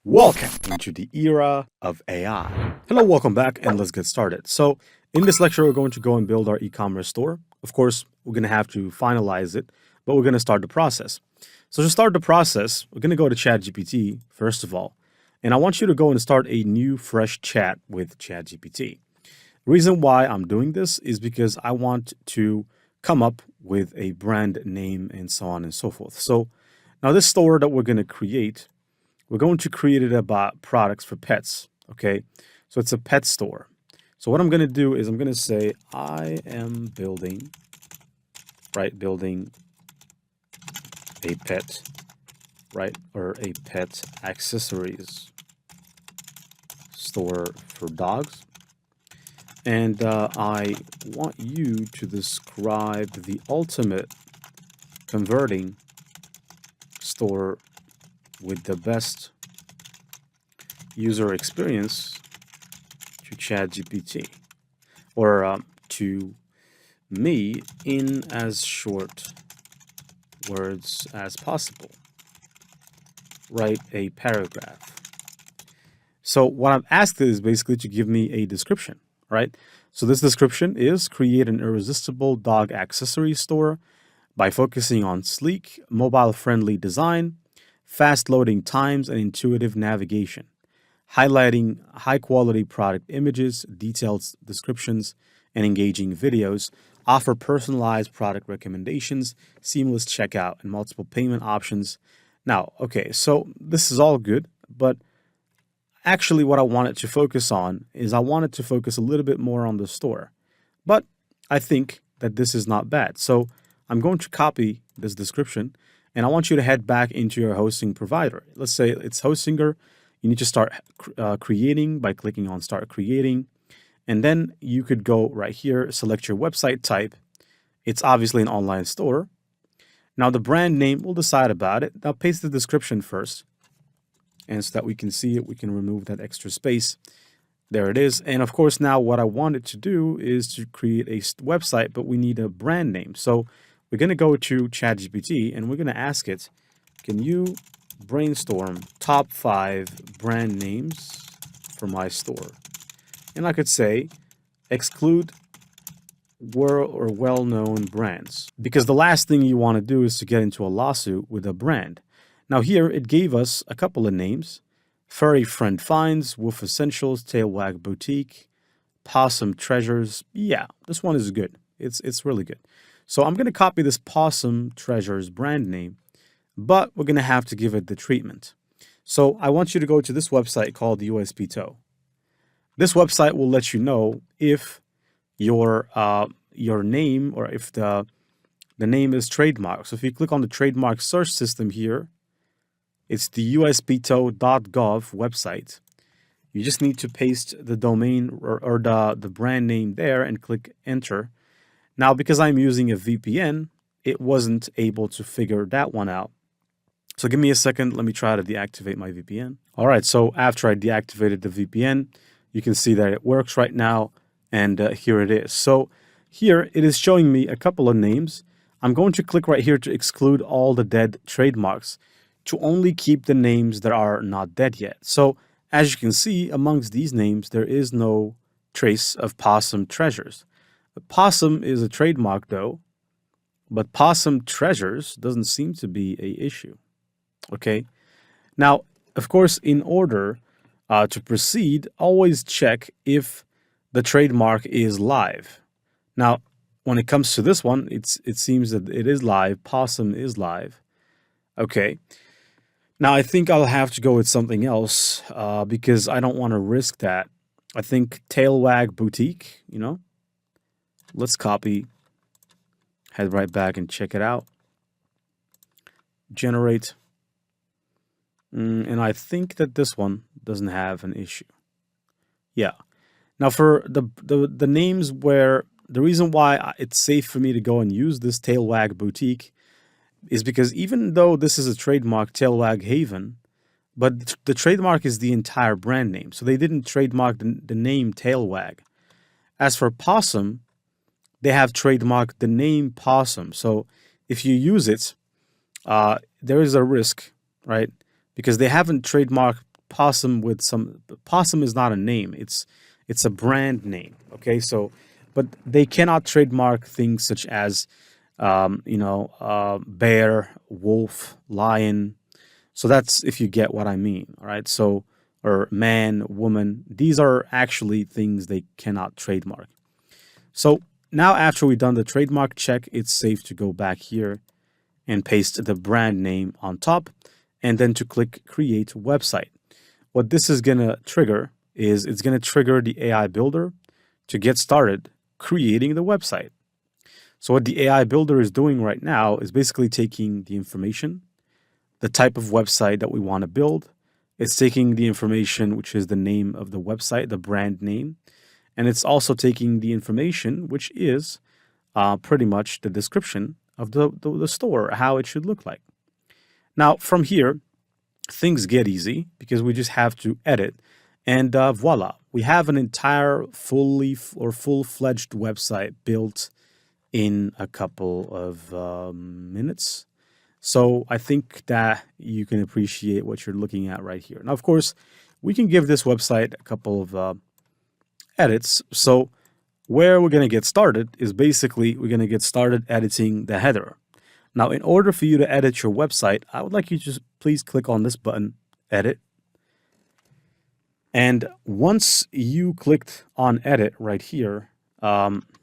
Welcome into the era of AI. Hello, welcome back, and let's get started. So, in this lecture, we're going to go and build our e-commerce store. Of course, we're going to have to finalize it, but we're going to start the process. So, to start the process, we're going to go to ChatGPT, first of all, and I want you to go and start a new, fresh chat with ChatGPT. The reason why I'm doing this is because I want to come up with a brand name and so on and so forth. So, now this store that we're going to create, we're going to create it about products for pets, okay? So it's a pet store. So what I'm going to do is I'm going to say, I am building a pet, right? Or a pet accessories store for dogs. And I want you to describe the ultimate converting store with the best user experience to ChatGPT, or to me in as short words as possible. Write a paragraph. So what I've asked is basically to give me a description, right? So this description is create an irresistible dog accessory store by focusing on sleek, mobile-friendly design, fast loading times, and intuitive navigation, highlighting high-quality product images, detailed descriptions, and engaging videos, offer personalized product recommendations, seamless checkout, and multiple payment options. Now, okay, so this is all good, but actually what I wanted to focus on is I wanted to focus a little bit more on the store. But I think that this is not bad. So I'm going to copy this description, and I want you to head back into your hosting provider. Let's say it's Hostinger. You need to start creating by clicking on Start Creating. And then you could go right here, select your website type. It's obviously an online store. Now the brand name, we'll decide about it. Now paste the description first. And so that we can see it, we can remove that extra space. There it is. And of course, now what I wanted to do is to create a website, but we need a brand name. So we're going to go to ChatGPT and we're going to ask it, can you brainstorm top 5 brand names for my store? And I could say, exclude well-known brands, because the last thing you want to do is to get into a lawsuit with a brand. Now here, it gave us a couple of names: Furry Friend Finds, Wolf Essentials, Tail Wag Boutique, Possum Treasures. Yeah, this one is good. It's really good. So I'm going to copy this Possum Treasures brand name, but we're going to have to give it the treatment. So I want you to go to this website called USPTO. This website will let you know if your name, or if the name is trademarked. So if you click on the trademark search system here, it's the uspto.gov website. You just need to paste the domain or the brand name there and click enter. Now, because I'm using a VPN, it wasn't able to figure that one out. So give me a second. Let me try to deactivate my VPN. All right. So after I deactivated the VPN, you can see that it works right now. And here it is. So here it is showing me a couple of names. I'm going to click right here to exclude all the dead trademarks, to only keep the names that are not dead yet. So as you can see, amongst these names, there is no trace of Possum Treasures. Possum is a trademark though, but Possum Treasures doesn't seem to be an issue. Okay. Now, of course, in order to proceed, always check if the trademark is live. Now, when it comes to this one, it seems that it is live. Possum is live. Okay. Now, I think I'll have to go with something else because I don't want to risk that. I think Tail Wag Boutique, let's copy, head right back and check it out. Generate. And I think that this one doesn't have an issue. Yeah. Now, for the names where the reason why it's safe for me to go and use this Tail Wag Boutique is because even though this is a trademark, Tail Wag Haven, but the trademark is the entire brand name. So they didn't trademark the name Tail Wag. As for Possum, they have trademarked the name Possum. So if you use it, there is a risk, right? Because they haven't trademarked possum with some possum is not a name. It's a brand name. Okay, so but they cannot trademark things such as bear, wolf, lion. So that's if you get what I mean. All right. So or man, woman. These are actually things they cannot trademark. So now after we've done the trademark check, it's safe to go back here and paste the brand name on top and then to click create website. What this is going to trigger is it's going to trigger the AI builder to get started creating the website. So what the AI builder is doing right now is basically taking the information, the type of website that we want to build. It's taking the information, which is the name of the website, the brand name, and it's also taking the information, which is pretty much the description of the store, how it should look like. Now, from here, things get easy because we just have to edit, and voila, we have an entire full-fledged website built in a couple of minutes. So I think that you can appreciate what you're looking at right here. Now, of course, we can give this website a couple of edits. So where we're going to get started is basically we're going to get started editing the header. Now, in order for you to edit your website, I would like you to just please click on this button, edit. And once you clicked on edit right here,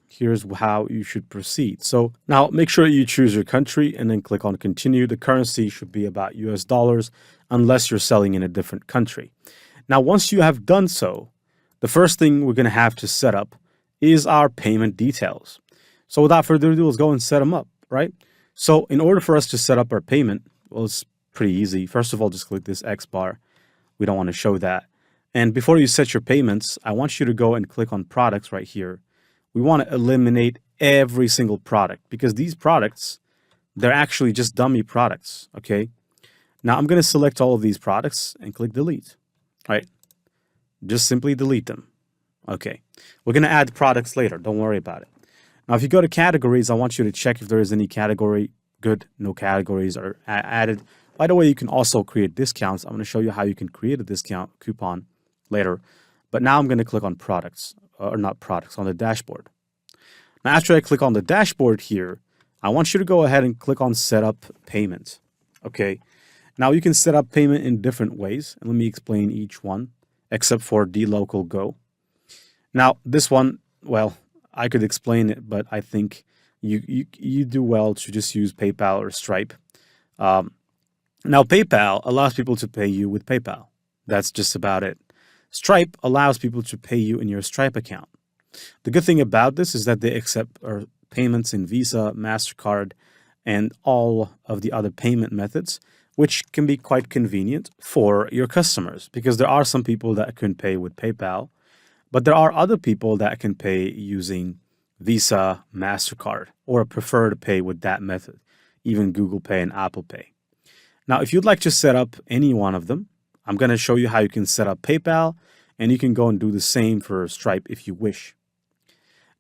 here's how you should proceed. So now make sure you choose your country and then click on continue. The currency should be about US dollars unless you're selling in a different country. Now, once you have done so, the first thing we're going to have to set up is our payment details. So without further ado, let's go and set them up, right? So in order for us to set up our payment, well, it's pretty easy. First of all, just click this X bar. We don't want to show that. And before you set your payments, I want you to go and click on products right here. We want to eliminate every single product because these products, they're actually just dummy products, okay? Now I'm going to select all of these products and click delete, right? Just simply delete them. Okay, we're going to add products later. Don't worry about it. Now, if you go to categories, I want you to check if there is any category. Good, no categories are added. By the way, you can also create discounts. I'm going to show you how you can create a discount coupon later. But now I'm going to click on products, or not products, on the dashboard. Now, after I click on the dashboard here, I want you to go ahead and click on setup payment. Okay, now you can set up payment in different ways. And let me explain each one, except for dLocal Go. Now, this one, well, I could explain it, but I think you do well to just use PayPal or Stripe. Now, PayPal allows people to pay you with PayPal. That's just about it. Stripe allows people to pay you in your Stripe account. The good thing about this is that they accept payments in Visa, MasterCard, and all of the other payment methods, which can be quite convenient for your customers because there are some people that can pay with PayPal, but there are other people that can pay using Visa, MasterCard, or prefer to pay with that method, even Google Pay and Apple Pay. Now, if you'd like to set up any one of them, I'm going to show you how you can set up PayPal, and you can go and do the same for Stripe if you wish.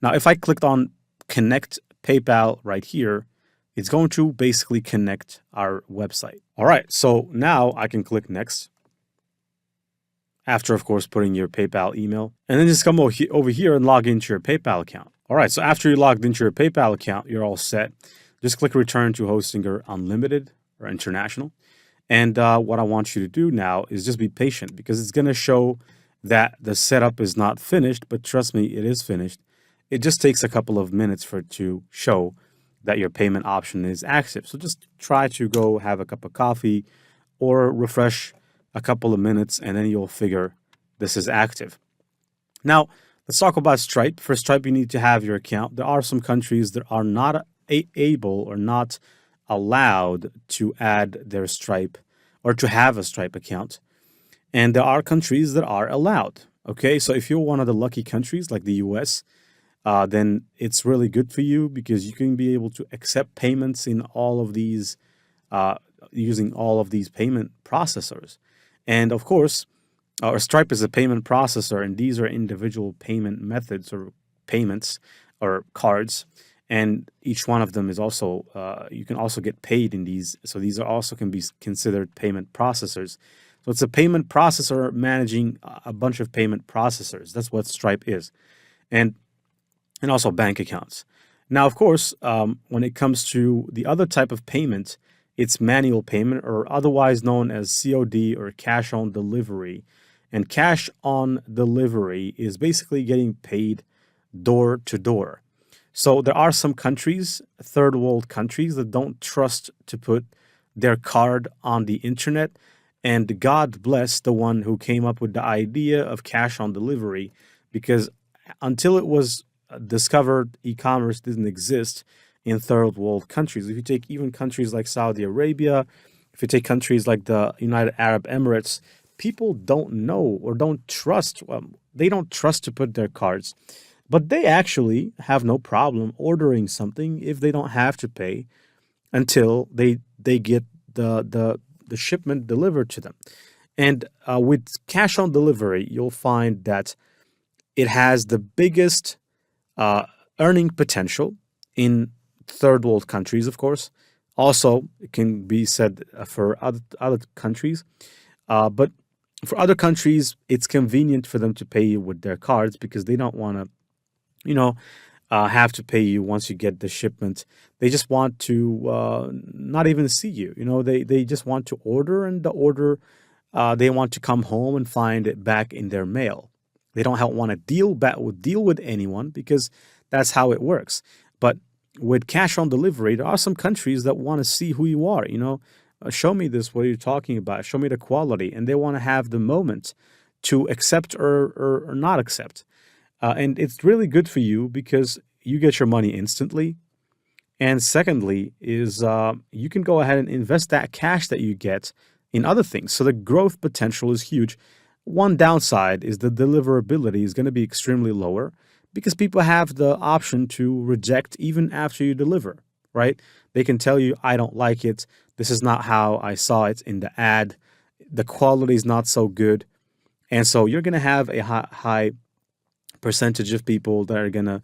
Now, if I clicked on Connect PayPal right here, it's going to basically connect our website. All right, so now I can click Next. After, of course, putting your PayPal email, and then just come over here and log into your PayPal account. All right, so after you logged into your PayPal account, you're all set. Just click Return to Hostinger Unlimited or International. And what I want you to do now is just be patient because it's going to show that the setup is not finished, but trust me, it is finished. It just takes a couple of minutes for it to show that your payment option is active. So just try to go have a cup of coffee or refresh a couple of minutes, and then you'll figure this is active. Now, let's talk about Stripe. For Stripe, you need to have your account. There are some countries that are not able or not allowed to add their Stripe or to have a Stripe account. And there are countries that are allowed. Okay, so if you're one of the lucky countries like the US, then it's really good for you because you can be able to accept payments in all of these, using all of these payment processors. And of course, our Stripe is a payment processor, and these are individual payment methods or payments or cards. And each one of them is also, you can also get paid in these. So these are also can be considered payment processors. So it's a payment processor managing a bunch of payment processors. That's what Stripe is. And also bank accounts. Now, of course, when it comes to the other type of payment, it's manual payment, or otherwise known as COD, or cash on delivery. And cash on delivery is basically getting paid door to door. So there are some countries, third world countries, that don't trust to put their card on the internet. And God bless the one who came up with the idea of cash on delivery, because until it was discovered, e-commerce didn't exist in third world countries. If you take even countries like Saudi Arabia, if you take countries like the United Arab Emirates, people don't know or don't trust. They don't trust to put their cards, but they actually have no problem ordering something if they don't have to pay until they get the shipment delivered to them. And with cash on delivery, you'll find that it has the biggest uh, earning potential in third world countries, of course. Also, it can be said for other countries, but for other countries, it's convenient for them to pay you with their cards because they don't want to, you know, have to pay you once you get the shipment. They just want to not even see you. They just want to order, and the order they want to come home and find it back in their mail. They don't want to deal with anyone because that's how it works. But with cash on delivery, there are some countries that want to see who you are. Show me this. What are you talking about? Show me the quality, and they want to have the moment to accept or not accept. And it's really good for you because you get your money instantly. And secondly, is you can go ahead and invest that cash that you get in other things. So the growth potential is huge. One downside is the deliverability is going to be extremely lower because people have the option to reject even after you deliver, right? They can tell you, I don't like it. This is not how I saw it in the ad. The quality is not so good. And so you're going to have a high percentage of people that are going to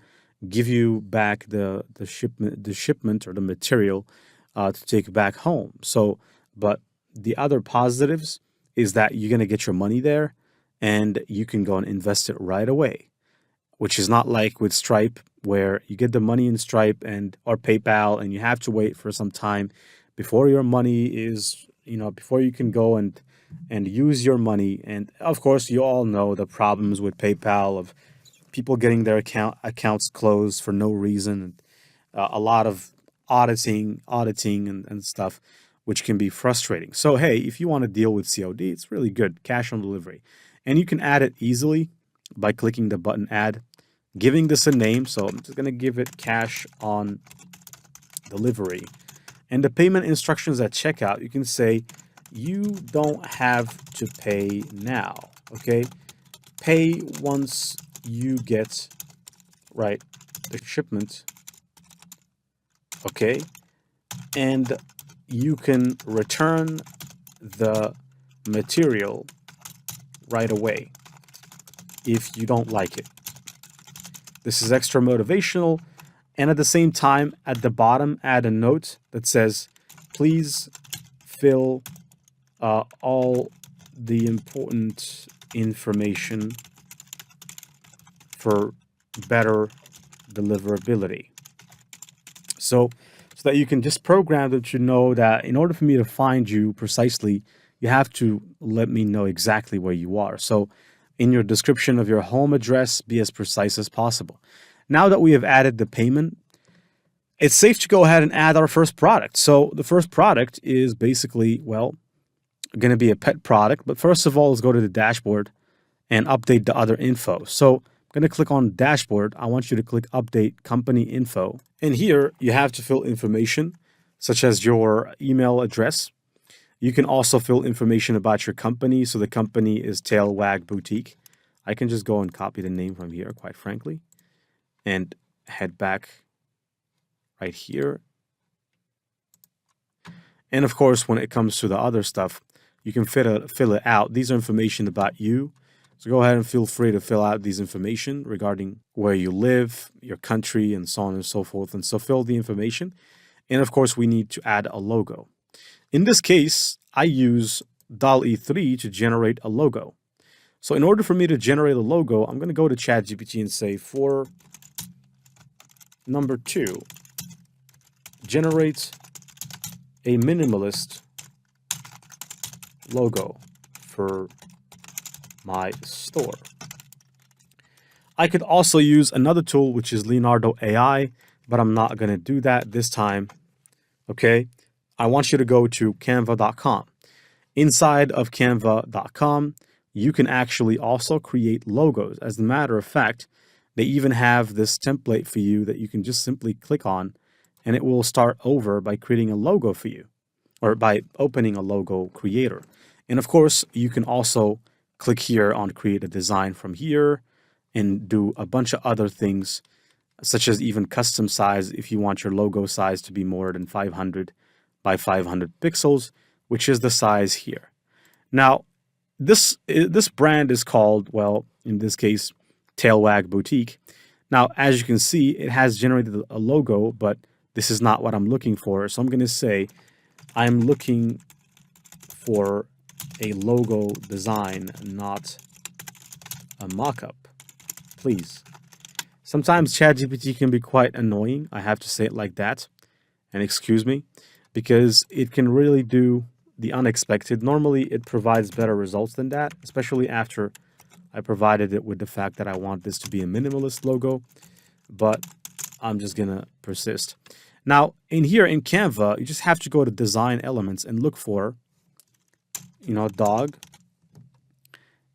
give you back the shipment or the material to take back home. So, but the other positives is that you're going to get your money there and you can go and invest it right away, which is not like with Stripe where you get the money in Stripe or PayPal and you have to wait for some time before your money is, before you can go and use your money. And of course, you all know the problems with PayPal of people getting their accounts closed for no reason, and a lot of auditing and stuff, which can be frustrating. So hey, if you want to deal with COD, it's really good, cash on delivery, and you can add it easily by clicking the button add, giving this a name. So I'm just going to give it cash on delivery, and the payment instructions at checkout, you can say you don't have to pay now. Okay, pay once you get right the shipment. Okay, and you can return the material right away if you don't like it. This is extra motivational, and at the same time, at the bottom, add a note that says, please fill all the important information for better deliverability. So that you can just program them to know that in order for me to find you precisely, you have to let me know exactly where you are. So in your description of your home address, be as precise as possible. Now that we have added the payment, it's safe to go ahead and add our first product. So the first product is basically, well, going to be a pet product. But first of all, let's go to the dashboard and update the other info. So I'm going to click on dashboard. I want you to click update company info. And here you have to fill information such as your email address. You can also fill information about your company. So the company is Tail Wag Boutique. I can just go and copy the name from here, quite frankly, and head back right here. And of course, when it comes to the other stuff, you can fill it out. These are information about you. So go ahead and feel free to fill out these information regarding where you live, your country, and so on and so forth. And so fill the information. And of course, we need to add a logo. In this case, I use DALL-E 3 to generate a logo. So in order for me to generate a logo, I'm going to go to ChatGPT and say, for number 2, generate a minimalist logo for my store. I could also use another tool, which is Leonardo AI, but I'm not going to do that this time. Okay, I want you to go to canva.com. Inside of canva.com, you can actually also create logos. As a matter of fact, they even have this template for you that you can just simply click on, and it will start over by creating a logo for you, or by opening a logo creator. And of course, you can also click here on create a design from here and do a bunch of other things, such as even custom size if you want your logo size to be more than 500 by 500 pixels, which is the size here. Now, this brand is called, well, in this case, Tailwag Boutique. Now, as you can see, it has generated a logo, but this is not what I'm looking for. So I'm going to say I'm looking for a logo design, not a mock-up, please. Sometimes ChatGPT can be quite annoying. I have to say it like that. And excuse me, because it can really do the unexpected. Normally, it provides better results than that, especially after I provided it with the fact that I want this to be a minimalist logo. But I'm just going to persist. Now, in here in Canva, you just have to go to design elements and look for, dog.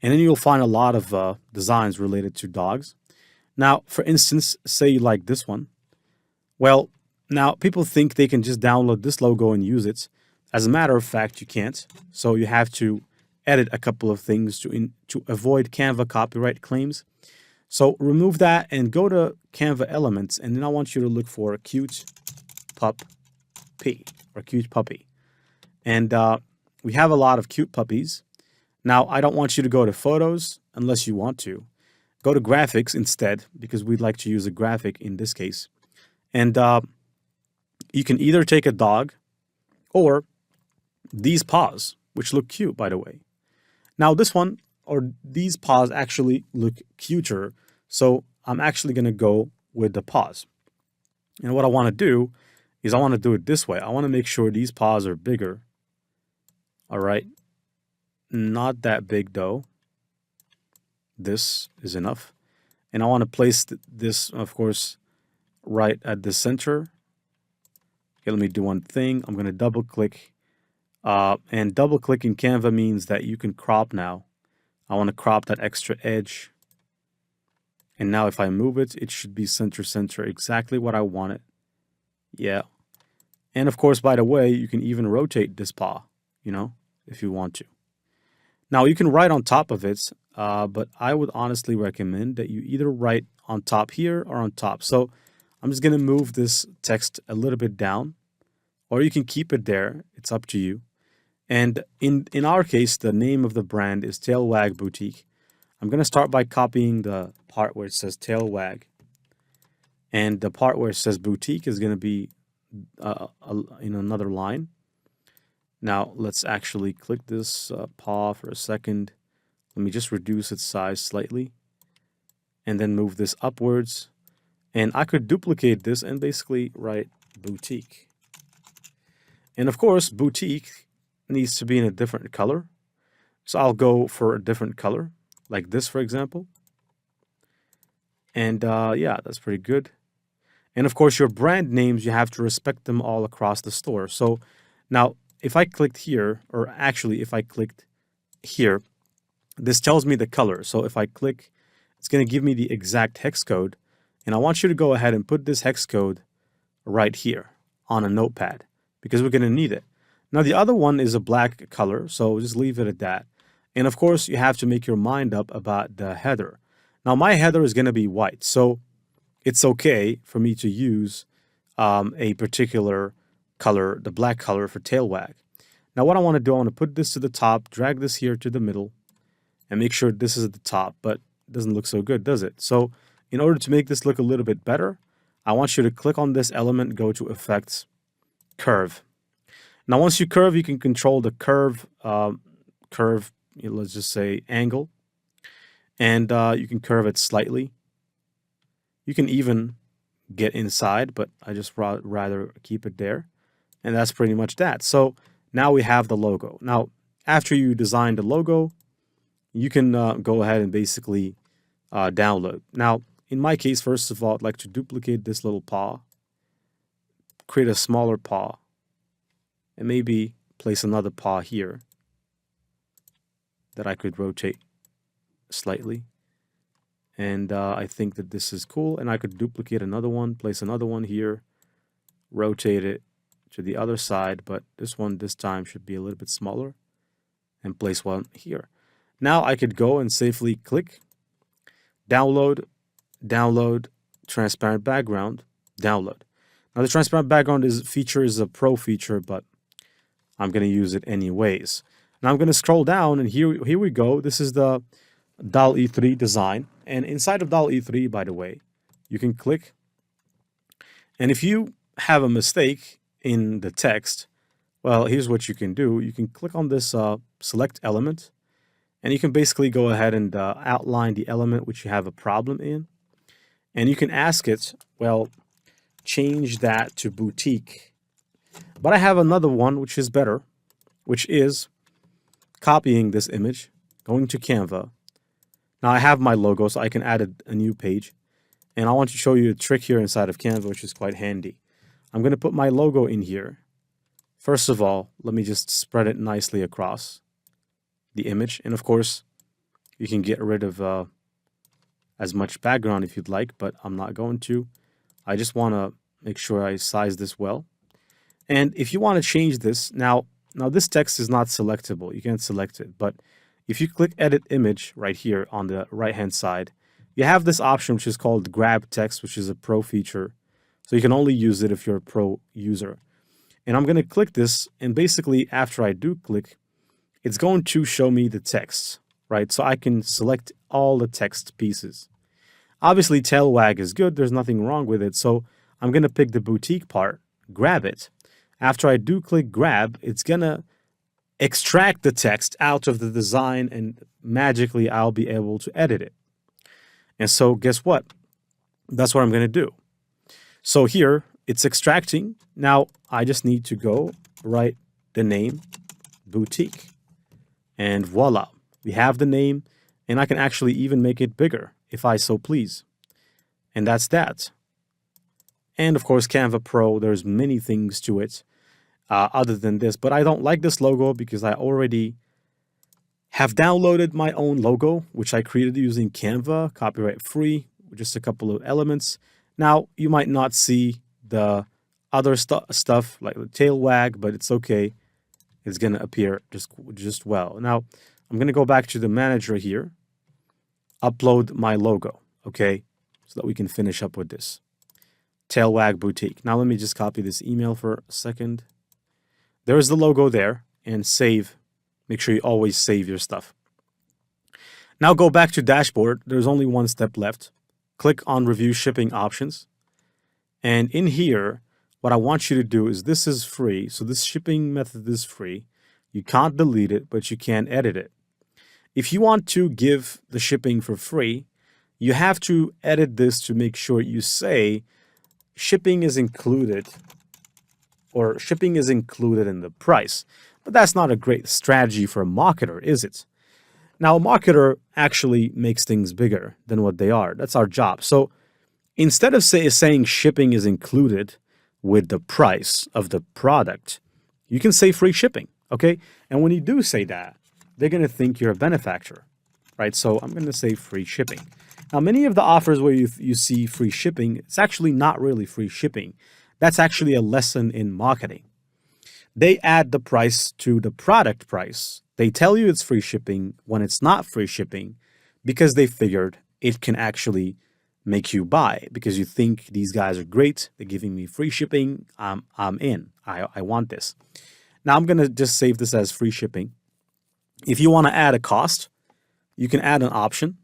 And then you'll find a lot of designs related to dogs. Now, for instance, say you like this one. Well, now people think they can just download this logo and use it. As a matter of fact, you can't. So you have to edit a couple of things to avoid Canva copyright claims. So remove that and go to Canva Elements, and then I want you to look for cute puppy or cute puppy. And we have a lot of cute puppies. Now, I don't want you to go to photos unless you want to. Go to graphics instead, because we'd like to use a graphic in this case. And you can either take a dog or these paws, which look cute, by the way. Now, this one or these paws actually look cuter. So I'm actually going to go with the paws. And what I want to do is I want to do it this way. I want to make sure these paws are bigger. All right. Not that big, though. This is enough. And I want to place this, of course, right at the center. Okay, let me do one thing. I'm going to double click. And double click in Canva means that you can crop now. I want to crop that extra edge. And now if I move it, it should be center, exactly what I want it. Yeah. And of course, by the way, you can even rotate this paw, if you want to. Now, you can write on top of it, but I would honestly recommend that you either write on top here or on top. So I'm just going to move this text a little bit down, or you can keep it there. It's up to you. And in our case, the name of the brand is Tailwag Boutique. I'm going to start by copying the part where it says Tailwag. And the part where it says Boutique is going to be in another line. Now, let's actually click this paw for a second. Let me just reduce its size slightly. And then move this upwards. And I could duplicate this and basically write boutique. And of course, boutique needs to be in a different color. So I'll go for a different color, like this, for example. And yeah, that's pretty good. And of course, your brand names, you have to respect them all across the store. So now, if I clicked here, or actually if I clicked here, this tells me the color. So if I click, it's going to give me the exact hex code. And I want you to go ahead and put this hex code right here on a notepad, because we're going to need it. Now, the other one is a black color, so just leave it at that. And of course, you have to make your mind up about the header. Now, my header is going to be white, so it's okay for me to use a particular color, the black color for Tailwag. Now, what I want to do, I want to put this to the top, drag this here to the middle, and make sure this is at the top, but it doesn't look so good, does it? So in order to make this look a little bit better, I want you to click on this element, go to Effects, Curve. Now, once you curve, you can control the curve curve, let's just say angle, and you can curve it slightly. You can even get inside, but I just rather keep it there. And that's pretty much that. So now we have the logo. Now, after you design the logo, you can go ahead and basically download. Now, in my case, first of all, I'd like to duplicate this little paw, create a smaller paw, and maybe place another paw here that I could rotate slightly. And I think that this is cool. And I could duplicate another one, place another one here, rotate it to the other side. But this one this time should be a little bit smaller, and place one here. Now I could go and safely click, download, download, transparent background, download. Now the transparent background is a pro feature, but I'm going to use it anyways. Now I'm going to scroll down, and here we go. This is the DALL-E 3 design. And inside of DALL-E 3, by the way, you can click. And if you have a mistake in the text, well, here's what you can do. You can click on this select element, and you can basically go ahead and outline the element which you have a problem in. And you can ask it, well, change that to boutique. But I have another one which is better, which is copying this image, going to Canva. Now I have my logo, so I can add a new page. And I want to show you a trick here inside of Canva, which is quite handy. I'm going to put my logo in here. First of all, let me just spread it nicely across the image. And of course, you can get rid of as much background if you'd like, but I'm not going to. I just want to make sure I size this well. And if you want to change this, now this text is not selectable. You can't select it. But if you click Edit Image right here on the right-hand side, you have this option which is called Grab Text, which is a pro feature. So you can only use it if you're a pro user. And I'm going to click this, and basically after I do click, it's going to show me the text, right? So I can select all the text pieces. Obviously, tail wag is good. There's nothing wrong with it. So I'm going to pick the boutique part, grab it. After I do click grab, it's going to extract the text out of the design, and magically I'll be able to edit it. And so guess what? That's what I'm going to do. So here it's extracting. Now I just need to go write the name boutique, and voila, we have the name, and I can actually even make it bigger if I so please. And that's that. And of course, Canva Pro, there's many things to it other than this, but I don't like this logo because I already have downloaded my own logo, which I created using Canva, copyright free, with just a couple of elements. Now, you might not see the other stuff like the tail wag, but it's okay. It's going to appear just well. Now, I'm going to go back to the manager here, upload my logo, okay, so that we can finish up with this. Tail wag boutique. Now, let me just copy this email for a second. There's the logo there, and save. Make sure you always save your stuff. Now go back to dashboard. There's only one step left. Click on review shipping options. And in here, what I want you to do is this is free. So this shipping method is free. You can't delete it, but you can edit it. If you want to give the shipping for free, you have to edit this to make sure you say shipping is included, or shipping is included in the price. But that's not a great strategy for a marketer, is it? Now, a marketer actually makes things bigger than what they are. That's our job. So instead of saying shipping is included with the price of the product, you can say free shipping, okay? And when you do say that, they're going to think you're a benefactor, right? So I'm going to say free shipping. Now, many of the offers where you see free shipping, it's actually not really free shipping. That's actually a lesson in marketing. They add the price to the product price. They tell you it's free shipping when it's not free shipping because they figured it can actually make you buy, because you think these guys are great. They're giving me free shipping. I'm in. I want this. Now I'm going to just save this as free shipping. If you want to add a cost, you can add an option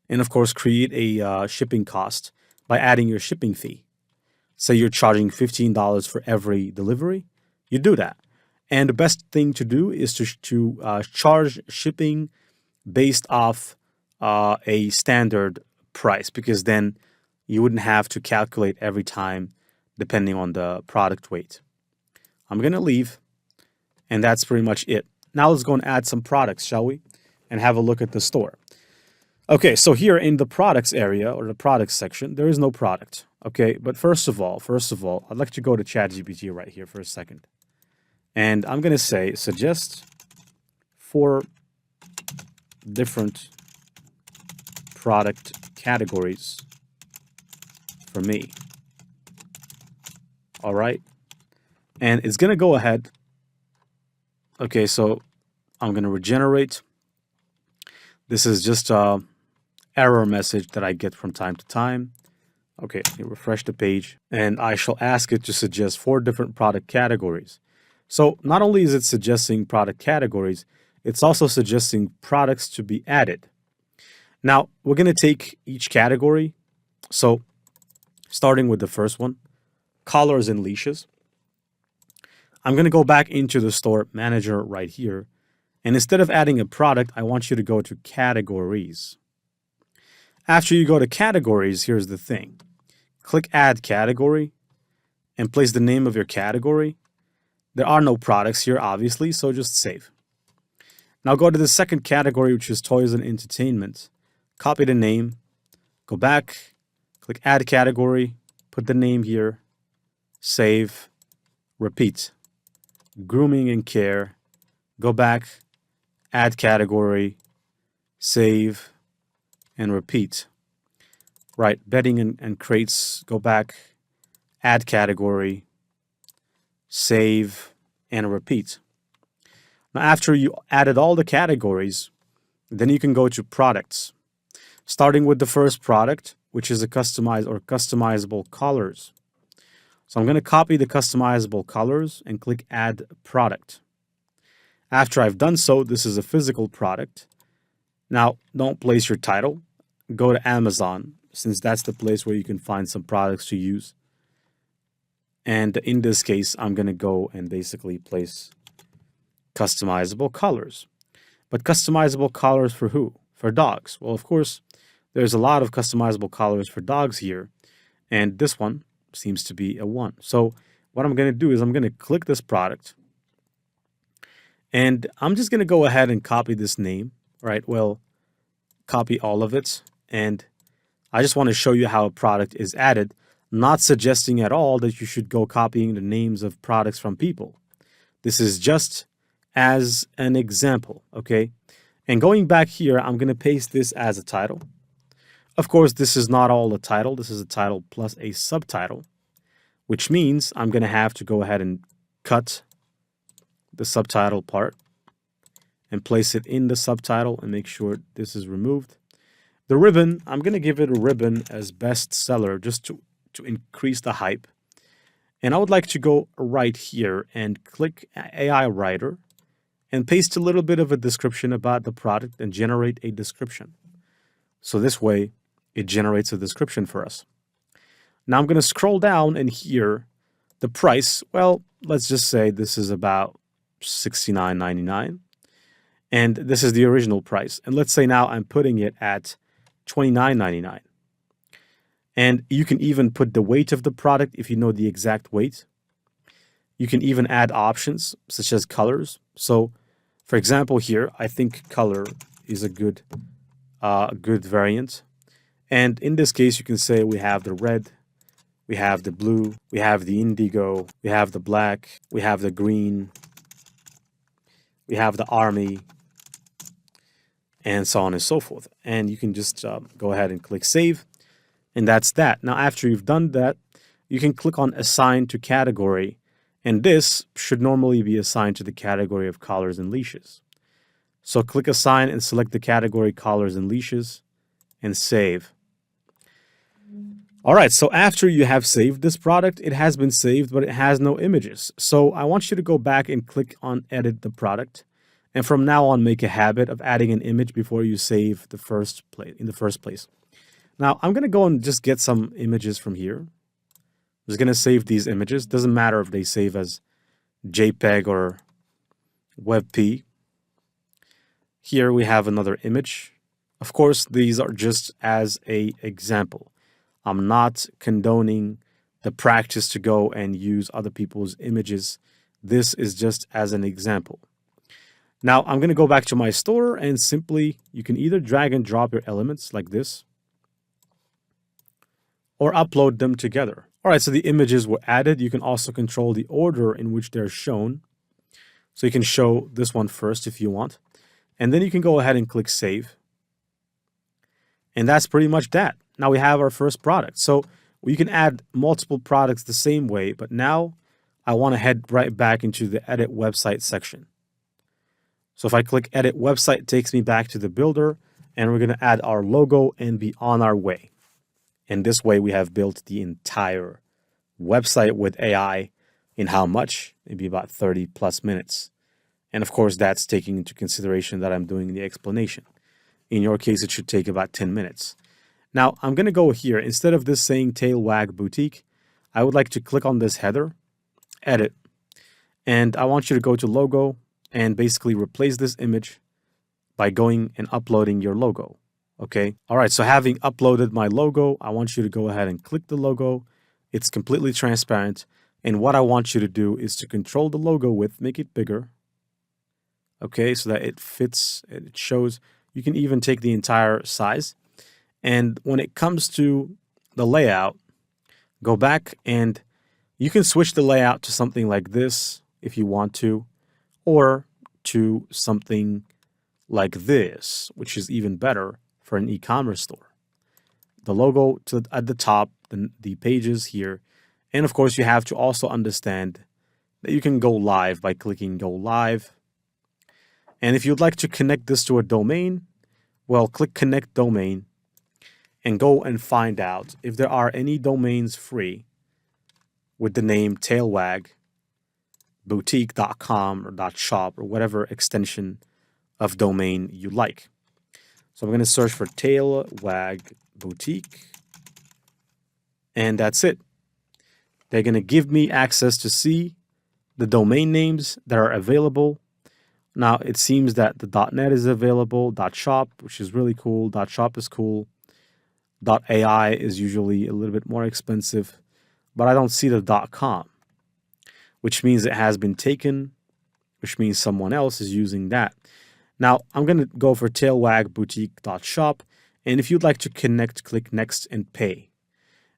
and, of course, create a shipping cost by adding your shipping fee. Say you're charging $15 for every delivery, you do that. And the best thing to do is to charge shipping based off a standard price, because then you wouldn't have to calculate every time depending on the product weight. I'm going to leave, and that's pretty much it. Now let's go and add some products, shall we? And have a look at the store. Okay, so here in the products area or the products section, there is no product. Okay, but first of all, I'd like to go to ChatGPT right here for a second. And I'm going to say, suggest 4 different product categories for me. All right. And it's going to go ahead. Okay, so I'm going to regenerate. This is just a error message that I get from time to time. Okay, refresh the page, and I shall ask it to suggest 4 different product categories. So not only is it suggesting product categories, it's also suggesting products to be added. Now, we're going to take each category. So starting with the first one, collars and leashes. I'm going to go back into the store manager right here. And instead of adding a product, I want you to go to categories. After you go to categories, here's the thing. Click add category and place the name of your category. There are no products here, obviously, so just save. Now go to the second category, which is toys and entertainment. Copy the name, go back, click add category, put the name here, save, repeat. Grooming and care, go back, add category, save, and repeat. Right, bedding and crates, go back, add category, save, and repeat. Now, after you added all the categories, then you can go to products, starting with the first product, which is a customizable colors. So I'm going to copy the customizable colors and click add product. After I've done so, this is a physical product. Now, don't place your title. Go to Amazon, since that's the place where you can find some products to use. And in this case, I'm going to go and basically place customizable colors. But customizable colors for who? For dogs. Well, of course, there's a lot of customizable colors for dogs here. And this one seems to be a 1. So what I'm going to do is I'm going to click this product. And I'm just going to go ahead and copy this name, right? Well, copy all of it. And I just want to show you how a product is added, not suggesting at all that you should go copying the names of products from people. This is just as an example, okay? And going back here, I'm going to paste this as a title. Of course, this is not all the title. This is a title plus a subtitle, which means I'm going to have to go ahead and cut the subtitle part and place it in the subtitle and make sure this is removed. The ribbon, I'm going to give it a ribbon as bestseller just to increase the hype. And I would like to go right here and click AI Writer and paste a little bit of a description about the product and generate a description. So this way, it generates a description for us. Now I'm going to scroll down, and here, the price, well, let's just say this is about $69.99. And this is the original price. And let's say now I'm putting it at $29.99. And you can even put the weight of the product if you know the exact weight. You can even add options such as colors. So, for example, here, I think color is a good variant. And in this case, you can say we have the red, we have the blue, we have the indigo, we have the black, we have the green, we have the army, and so on and so forth. And you can just go ahead and click save. And that's that. Now, after you've done that, you can click on assign to category. And this should normally be assigned to the category of collars and leashes. So click assign and select the category collars and leashes and save. All right, so after you have saved this product, it has been saved, but it has no images. So I want you to go back and click on edit the product. And from now on, make a habit of adding an image before you save in the first place. Now, I'm going to go and just get some images from here. I'm just going to save these images. Doesn't matter if they save as JPEG or WebP. Here we have another image. Of course, these are just as an example. I'm not condoning the practice to go and use other people's images. This is just as an example. Now I'm going to go back to my store and simply, you can either drag and drop your elements like this or upload them together. All right, so the images were added. You can also control the order in which they're shown. So you can show this one first if you want. And then you can go ahead and click save. And that's pretty much that. Now we have our first product. So you can add multiple products the same way, but now I want to head right back into the edit website section. So if I click edit website, it takes me back to the builder, and we're going to add our logo and be on our way. And this way we have built the entire website with AI in how much? Maybe about 30 plus minutes. And of course, that's taking into consideration that I'm doing the explanation. In your case, it should take about 10 minutes. Now, I'm going to go here. Instead of this saying Tail Wag Boutique, I would like to click on this header, edit, and I want you to go to logo and basically replace this image by going and uploading your logo. Okay. All right. So having uploaded my logo, I want you to go ahead and click the logo. It's completely transparent. And what I want you to do is to control the logo width, make it bigger. Okay. So that it fits, it shows. You can even take the entire size. And when it comes to the layout, go back and you can switch the layout to something like this if you want to, or to something like this, which is even better for an e-commerce store. The logo at the top, the pages here, and of course you have to also understand that you can go live by clicking go live. And if you'd like to connect this to a domain, well, click connect domain and go and find out if there are any domains free with the name tailwagboutique.com or .shop or whatever extension of domain you like. So I'm going to search for Tailwag Boutique, and that's it. They're going to give me access to see the domain names that are available. Now, it seems that the .net is available, .shop, which is really cool, .shop is cool, .ai is usually a little bit more expensive, but I don't see the .com, which means it has been taken, which means someone else is using that. Now, I'm going to go for tailwagboutique.shop, and if you'd like to connect, click next and pay.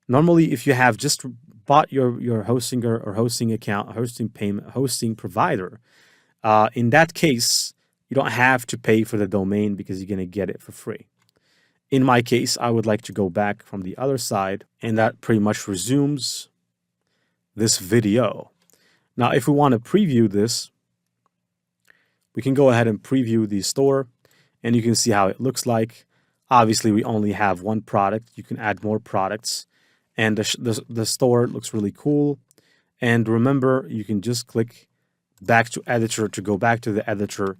Normally, if you have just bought your hosting or hosting account, hosting payment, hosting provider, in that case, you don't have to pay for the domain because you're going to get it for free. In my case, I would like to go back from the other side, and that pretty much resumes this video. Now, if we want to preview this, we can go ahead and preview the store, and you can see how it looks like. Obviously, we only have one product. You can add more products, and the store looks really cool. And remember, you can just click back to editor to go back to the editor.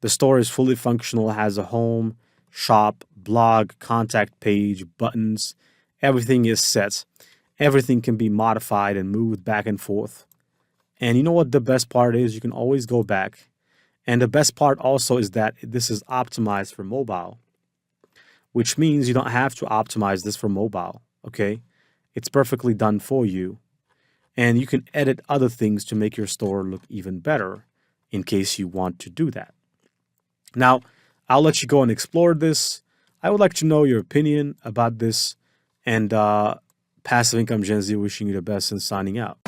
The store is fully functional, has a home, shop, blog, contact page, buttons. Everything is set. Everything can be modified and moved back and forth. And you know what the best part is? You can always go back. And the best part also is that this is optimized for mobile, which means you don't have to optimize this for mobile, okay? It's perfectly done for you. And you can edit other things to make your store look even better in case you want to do that. Now, I'll let you go and explore this. I would like to know your opinion about this. And Passive Income Gen Z wishing you the best and signing out.